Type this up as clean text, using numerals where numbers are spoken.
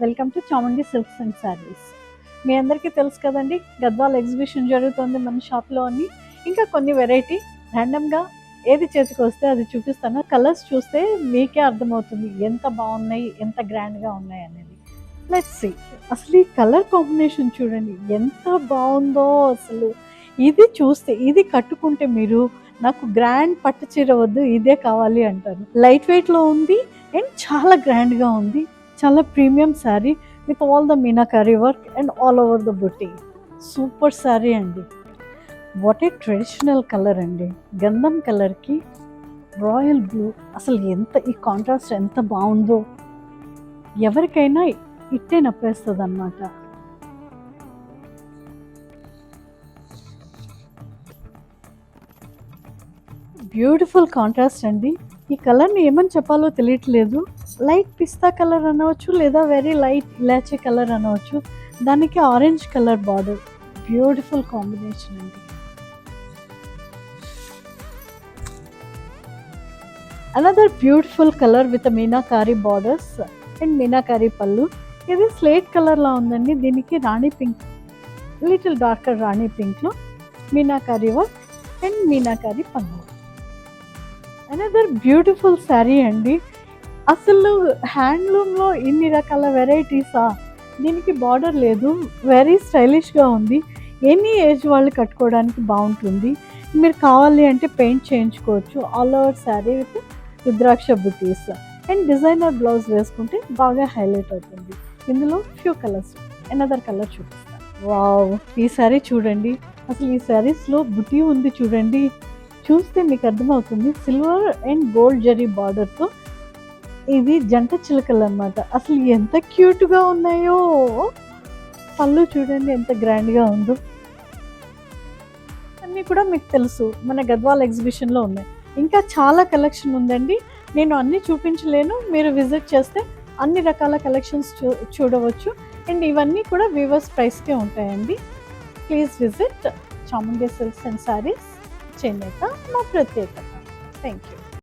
Welcome to Chamundi silks and sarees. మీ అందరికీ తెలుసు కదండి, గద్వాల్ ఎగ్జిబిషన్ జరుగుతుంది మన షాప్లో అని. ఇంకా కొన్ని వెరైటీ ర్యాండమ్గా ఏది చేతికి వస్తే అది చూపిస్తాను. కలర్స్ చూస్తే మీకే అర్థమవుతుంది ఎంత బాగున్నాయి, ఎంత గ్రాండ్గా ఉన్నాయి అనేది. Let's see. అసలు ఈ కలర్ కాంబినేషన్ చూడండి ఎంత బాగుందో. అసలు ఇది చూస్తే, ఇది కట్టుకుంటే మీరు నాకు గ్రాండ్ పట్టు చీర వద్దు, ఇదే కావాలి అంటారు. లైట్ వెయిట్లో ఉంది అండ్ చాలా గ్రాండ్గా ఉంది. చాలా premium sari with all the meenakari work and all over the బుట్టి. సూపర్ శారీ అండి. వాట్ ఏ ట్రెడిషనల్ కలర్ అండి. గంధం కలర్కి రాయల్ బ్లూ. అసలు ఎంత ఈ కాంట్రాస్ట్ ఎంత బాగుందో, ఎవరికైనా ఇట్టే నప్పేస్తుంది అన్నమాట. బ్యూటిఫుల్ కాంట్రాస్ట్ అండి. ఈ కలర్ని ఏమని చెప్పాలో తెలియట్లేదు. లైట్ పిస్తా కలర్ అనవచ్చు, లేదా వెరీ లైట్ ఇలాచీ కలర్ అనవచ్చు. దానికి orange colour border. Beautiful combination అండి. Another beautiful colour with meenakari borders and meenakari పళ్ళు. ఇది స్లేట్ కలర్లా ఉందండి. దీనికి rani pink, little darker rani పింక్లో మీనాకారీ వర్క్ అండ్ మీనాకారీ పళ్ళు. అనదర్ బ్యూటిఫుల్ శారీ అండి. అసలు హ్యాండ్లూమ్లో ఇన్ని రకాల వెరైటీసా. దీనికి బార్డర్ లేదు, వెరీ స్టైలిష్గా ఉంది. ఎనీ ఏజ్ వాళ్ళు కట్టుకోవడానికి బాగుంటుంది. మీరు కావాలి అంటే పెయింట్ చేయించుకోవచ్చు. All over sari with rudraksha buttis and designer blouse వేసుకుంటే బాగా హైలైట్ అవుతుంది. ఇందులో ఫ్యూ కలర్స్, అనదర్ కలర్ చూపిస్తాను. వావ్, ఈ శారీ చూడండి. అసలు ఈ శారీస్లో బుటీ ఉంది చూడండి. చూస్తే మీకు అర్థమవుతుంది. సిల్వర్ అండ్ గోల్డ్ జరీ బార్డర్తో ఇది జంట చిలుకలు అన్నమాట. అసలు ఎంత క్యూట్గా ఉన్నాయో. పళ్ళు చూడండి ఎంత గ్రాండ్గా ఉందో. అన్నీ కూడా మీకు తెలుసు, మన గద్వాల్ ఎగ్జిబిషన్లో ఉన్నాయి. ఇంకా చాలా కలెక్షన్ ఉందండి. నేను అన్నీ చూపించలేను. మీరు విజిట్ చేస్తే అన్ని రకాల కలెక్షన్స్ చూడవచ్చు. అండ్ ఇవన్నీ కూడా వీవర్స్ ప్రైస్కే ఉంటాయండి. Please visit Chamundi silks and saris, చేనేత మా ప్రత్యేకత. Thank you.